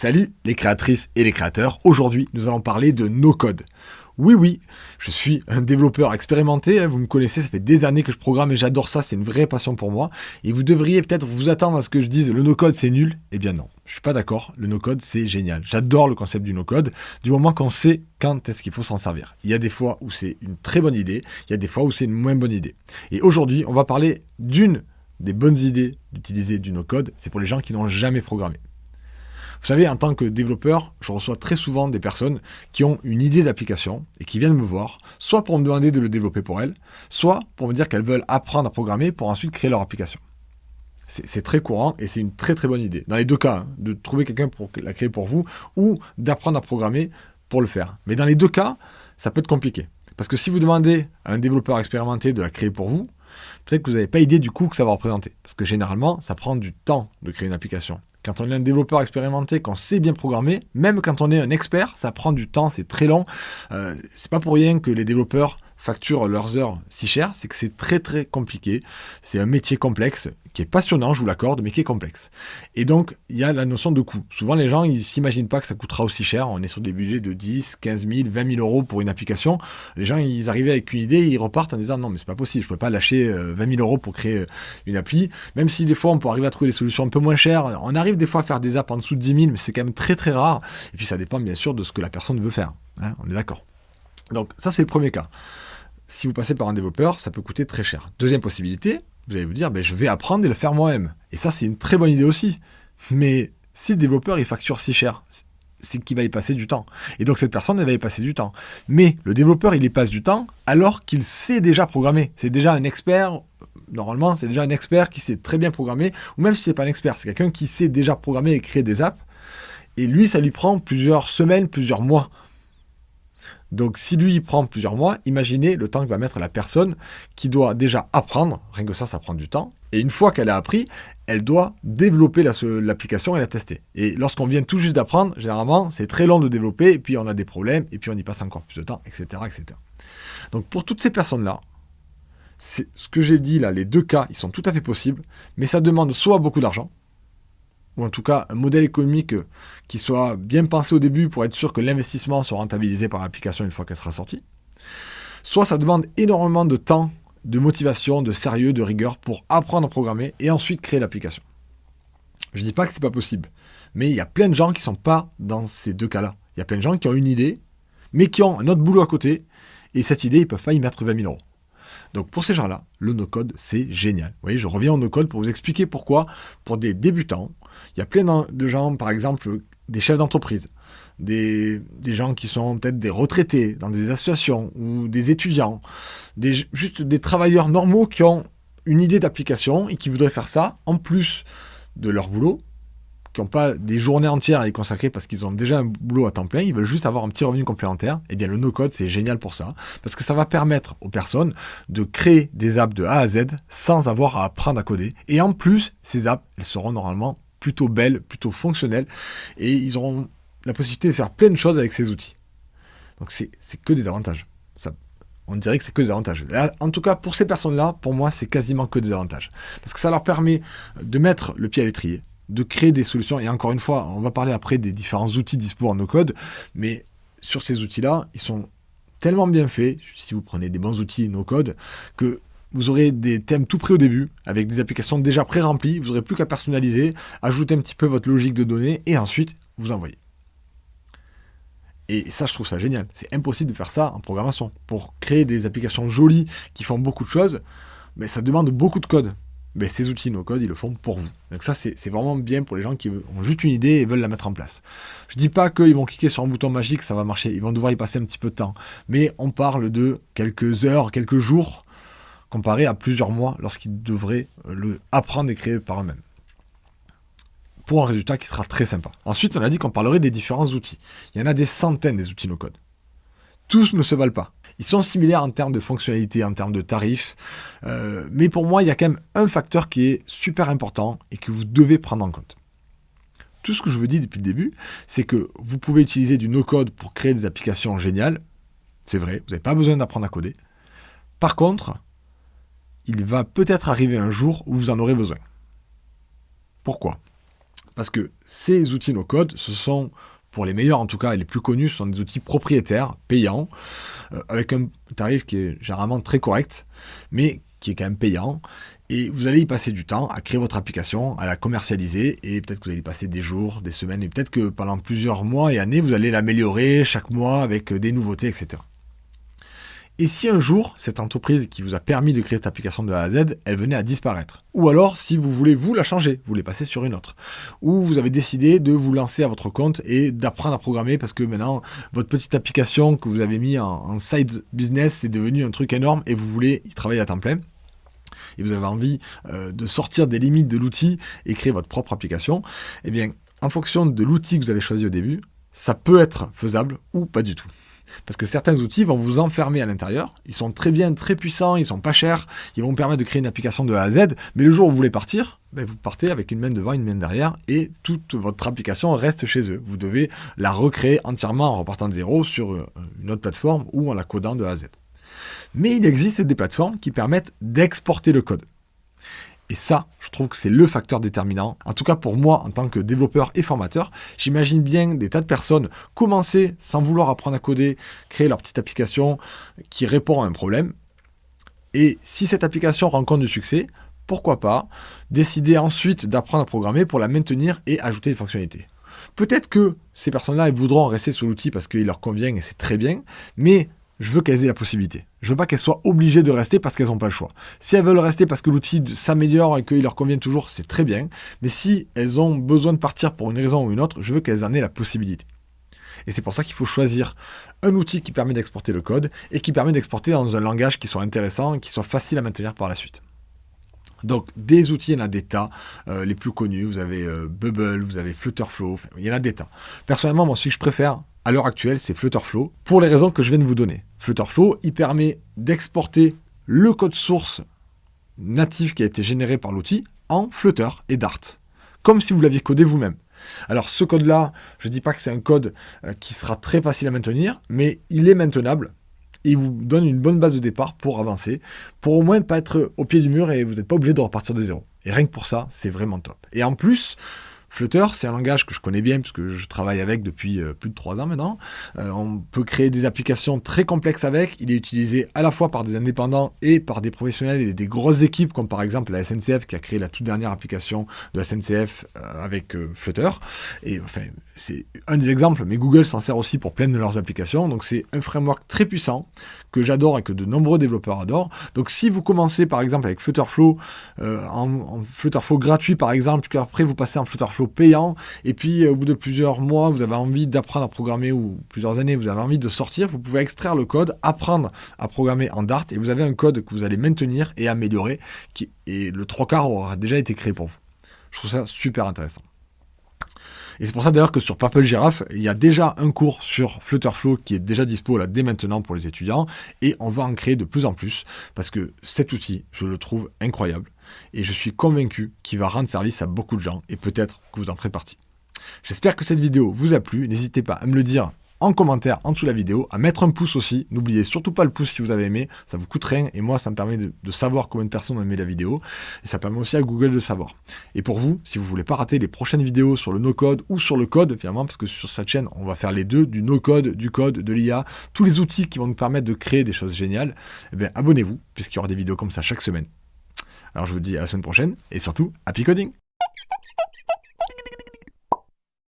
Salut les créatrices et les créateurs, aujourd'hui nous allons parler de no-code. Oui, je suis un développeur expérimenté, vous me connaissez, ça fait des années que je programme et j'adore ça, c'est une vraie passion pour moi. Et vous devriez peut-être vous attendre à ce que je dise le no-code c'est nul. Eh bien non, je suis pas d'accord, le no-code c'est génial. J'adore le concept du no-code, du moment qu'on sait quand est-ce qu'il faut s'en servir. Il y a des fois où c'est une très bonne idée, il y a des fois où c'est une moins bonne idée. Et aujourd'hui, on va parler d'une des bonnes idées d'utiliser du no-code, c'est pour les gens qui n'ont jamais programmé. Vous savez, en tant que développeur, je reçois très souvent des personnes qui ont une idée d'application et qui viennent me voir, soit pour me demander de le développer pour elles, soit pour me dire qu'elles veulent apprendre à programmer pour ensuite créer leur application. C'est très courant et c'est une très très bonne idée. Dans les deux cas, de trouver quelqu'un pour la créer pour vous ou d'apprendre à programmer pour le faire. Mais dans les deux cas, ça peut être compliqué. Parce que si vous demandez à un développeur expérimenté de la créer pour vous, peut-être que vous n'avez pas idée du coût que ça va représenter. Parce que généralement, ça prend du temps de créer une application. Quand on est un développeur expérimenté, qu'on sait bien programmer, même quand on est un expert, ça prend du temps, c'est très long. C'est pas pour rien que les développeurs facturent leurs heures si cher, c'est que c'est très très compliqué. C'est un métier complexe, qui est passionnant, je vous l'accorde, mais qui est complexe. Et donc, il y a la notion de coût. Souvent, les gens, ils ne s'imaginent pas que ça coûtera aussi cher. On est sur des budgets de 10, 15 000, 20 000 euros pour une application. Les gens, ils arrivaient avec une idée, ils repartent en disant non, mais c'est pas possible, je ne peux pas lâcher 20 000 euros pour créer une appli. Même si des fois, on peut arriver à trouver des solutions un peu moins chères. On arrive des fois à faire des apps en dessous de 10 000, mais c'est quand même très très rare. Et puis, ça dépend bien sûr de ce que la personne veut faire. Hein, on est d'accord. Donc, ça, c'est le premier cas. Si vous passez par un développeur, ça peut coûter très cher. Deuxième possibilité, vous allez vous dire, je vais apprendre et le faire moi-même. Et ça, c'est une très bonne idée aussi. Mais si le développeur, il facture si cher, c'est qu'il va y passer du temps. Et donc, cette personne, elle va y passer du temps. Mais le développeur, il y passe du temps alors qu'il sait déjà programmer. C'est déjà un expert. Normalement, c'est déjà un expert qui sait très bien programmer. Ou même si c'est pas un expert, c'est quelqu'un qui sait déjà programmer et créer des apps. Et lui, ça lui prend plusieurs semaines, plusieurs mois. Donc, si lui, il prend plusieurs mois, imaginez le temps que va mettre la personne qui doit déjà apprendre. Rien que ça prend du temps. Et une fois qu'elle a appris, elle doit développer l'application et la tester. Et lorsqu'on vient tout juste d'apprendre, généralement, c'est très long de développer, et puis on a des problèmes, et puis on y passe encore plus de temps, etc., etc. Donc, pour toutes ces personnes-là, ce que j'ai dit là, les deux cas, ils sont tout à fait possibles, mais ça demande soit beaucoup d'argent, ou en tout cas un modèle économique qui soit bien pensé au début pour être sûr que l'investissement soit rentabilisé par l'application une fois qu'elle sera sortie. Soit ça demande énormément de temps, de motivation, de sérieux, de rigueur pour apprendre à programmer et ensuite créer l'application. Je ne dis pas que ce n'est pas possible, mais il y a plein de gens qui ne sont pas dans ces deux cas-là. Il y a plein de gens qui ont une idée, mais qui ont un autre boulot à côté, et cette idée, ils ne peuvent pas y mettre 20 000 euros. Donc pour ces gens-là, le no-code, c'est génial. Vous voyez, je reviens au no-code pour vous expliquer pourquoi, pour des débutants, il y a plein de gens, par exemple, des chefs d'entreprise, des gens qui sont peut-être des retraités dans des associations ou des étudiants, juste des travailleurs normaux qui ont une idée d'application et qui voudraient faire ça en plus de leur boulot, qui n'ont pas des journées entières à y consacrer parce qu'ils ont déjà un boulot à temps plein, ils veulent juste avoir un petit revenu complémentaire, eh bien le no-code c'est génial pour ça, parce que ça va permettre aux personnes de créer des apps de A à Z sans avoir à apprendre à coder. Et en plus, ces apps, elles seront normalement plutôt belles, plutôt fonctionnelles, et ils auront la possibilité de faire plein de choses avec ces outils. Donc c'est que des avantages. On dirait que c'est que des avantages. En tout cas, pour ces personnes-là, pour moi, c'est quasiment que des avantages. Parce que ça leur permet de mettre le pied à l'étrier, de créer des solutions. Et encore une fois, on va parler après des différents outils dispo en no-code, mais sur ces outils-là, ils sont tellement bien faits, si vous prenez des bons outils no-code, que vous aurez des thèmes tout prêts au début, avec des applications déjà pré-remplies, vous n'aurez plus qu'à personnaliser, ajouter un petit peu votre logique de données, et ensuite, vous envoyez. Et ça, je trouve ça génial. C'est impossible de faire ça en programmation. Pour créer des applications jolies qui font beaucoup de choses, ça demande beaucoup de code. Ces outils no-code, ils le font pour vous. Donc ça, c'est vraiment bien pour les gens qui ont juste une idée et veulent la mettre en place. Je ne dis pas qu'ils vont cliquer sur un bouton magique, ça va marcher. Ils vont devoir y passer un petit peu de temps. Mais on parle de quelques heures, quelques jours, comparé à plusieurs mois lorsqu'ils devraient apprendre et créer par eux-mêmes. Pour un résultat qui sera très sympa. Ensuite, on a dit qu'on parlerait des différents outils. Il y en a des centaines des outils no-code. Tous ne se valent pas. Ils sont similaires en termes de fonctionnalité, en termes de tarifs, mais pour moi, il y a quand même un facteur qui est super important et que vous devez prendre en compte. Tout ce que je vous dis depuis le début, c'est que vous pouvez utiliser du no-code pour créer des applications géniales. C'est vrai, vous n'avez pas besoin d'apprendre à coder. Par contre, il va peut-être arriver un jour où vous en aurez besoin. Pourquoi ? Parce que ces outils no-code, ce sont, pour les meilleurs en tout cas, et les plus connus, ce sont des outils propriétaires, payants, avec un tarif qui est généralement très correct, mais qui est quand même payant. Et vous allez y passer du temps à créer votre application, à la commercialiser, et peut-être que vous allez y passer des jours, des semaines, et peut-être que pendant plusieurs mois et années, vous allez l'améliorer chaque mois avec des nouveautés, etc. Et si un jour, cette entreprise qui vous a permis de créer cette application de A à Z, elle venait à disparaître, ou alors si vous voulez vous la changer, vous voulez passer sur une autre, ou vous avez décidé de vous lancer à votre compte et d'apprendre à programmer parce que maintenant, votre petite application que vous avez mis en side business, c'est devenu un truc énorme et vous voulez y travailler à temps plein, et vous avez envie de sortir des limites de l'outil et créer votre propre application, eh bien, en fonction de l'outil que vous avez choisi au début, ça peut être faisable ou pas du tout. Parce que certains outils vont vous enfermer à l'intérieur, ils sont très bien, très puissants, ils sont pas chers, ils vont vous permettre de créer une application de A à Z, mais le jour où vous voulez partir, vous partez avec une main devant, une main derrière, et toute votre application reste chez eux. Vous devez la recréer entièrement en repartant de zéro sur une autre plateforme ou en la codant de A à Z. Mais il existe des plateformes qui permettent d'exporter le code. Et ça, je trouve que c'est le facteur déterminant. En tout cas, pour moi, en tant que développeur et formateur, j'imagine bien des tas de personnes commencer sans vouloir apprendre à coder, créer leur petite application qui répond à un problème. Et si cette application rencontre du succès, pourquoi pas décider ensuite d'apprendre à programmer pour la maintenir et ajouter des fonctionnalités. Peut-être que ces personnes-là, elles voudront rester sur l'outil parce qu'il leur convient et c'est très bien, mais je veux qu'elles aient la possibilité. Je veux pas qu'elles soient obligées de rester parce qu'elles n'ont pas le choix. Si elles veulent rester parce que l'outil s'améliore et qu'il leur convient toujours, c'est très bien. Mais si elles ont besoin de partir pour une raison ou une autre, je veux qu'elles en aient la possibilité. Et c'est pour ça qu'il faut choisir un outil qui permet d'exporter le code et qui permet d'exporter dans un langage qui soit intéressant et qui soit facile à maintenir par la suite. Donc, des outils, il y en a des tas. Les plus connus, vous avez Bubble, vous avez Flutterflow, il y en a des tas. Personnellement, moi, celui que je préfère à l'heure actuelle, c'est Flutterflow, pour les raisons que je viens de vous donner. Flutterflow, il permet d'exporter le code source natif qui a été généré par l'outil en Flutter et Dart, comme si vous l'aviez codé vous-même. Alors ce code-là, je ne dis pas que c'est un code qui sera très facile à maintenir, mais il est maintenable. Et il vous donne une bonne base de départ pour avancer, pour au moins pas être au pied du mur et vous n'êtes pas obligé de repartir de zéro. Et rien que pour ça, c'est vraiment top. Et en plus, Flutter, c'est un langage que je connais bien puisque je travaille avec depuis plus de 3 ans maintenant. On peut créer des applications très complexes avec. Il est utilisé à la fois par des indépendants et par des professionnels et des grosses équipes comme par exemple la SNCF qui a créé la toute dernière application de la SNCF avec Flutter. Et enfin, c'est un des exemples, mais Google s'en sert aussi pour plein de leurs applications. Donc c'est un framework très puissant que j'adore et que de nombreux développeurs adorent. Donc si vous commencez par exemple avec Flutterflow, en Flutterflow gratuit par exemple, puis après vous passez en Flutterflow payant, et puis au bout de plusieurs mois, vous avez envie d'apprendre à programmer, ou plusieurs années, vous avez envie de sortir, vous pouvez extraire le code, apprendre à programmer en Dart, et vous avez un code que vous allez maintenir et améliorer, et le 3/4 aura déjà été créé pour vous. Je trouve ça super intéressant. Et c'est pour ça d'ailleurs que sur Purple Giraffe, il y a déjà un cours sur Flutterflow qui est déjà dispo là dès maintenant pour les étudiants, et on va en créer de plus en plus, parce que cet outil, je le trouve incroyable, et je suis convaincu qu'il va rendre service à beaucoup de gens, et peut-être que vous en ferez partie. J'espère que cette vidéo vous a plu, n'hésitez pas à me le dire en commentaire en dessous de la vidéo, à mettre un pouce aussi, n'oubliez surtout pas le pouce si vous avez aimé, ça vous coûte rien, et moi ça me permet de savoir combien de personnes ont aimé la vidéo, et ça permet aussi à Google de savoir. Et pour vous, si vous voulez pas rater les prochaines vidéos sur le no-code ou sur le code, finalement, parce que sur cette chaîne, on va faire les deux, du no-code, du code, de l'IA, tous les outils qui vont nous permettre de créer des choses géniales, eh bien abonnez-vous, puisqu'il y aura des vidéos comme ça chaque semaine. Alors je vous dis à la semaine prochaine, et surtout, happy coding!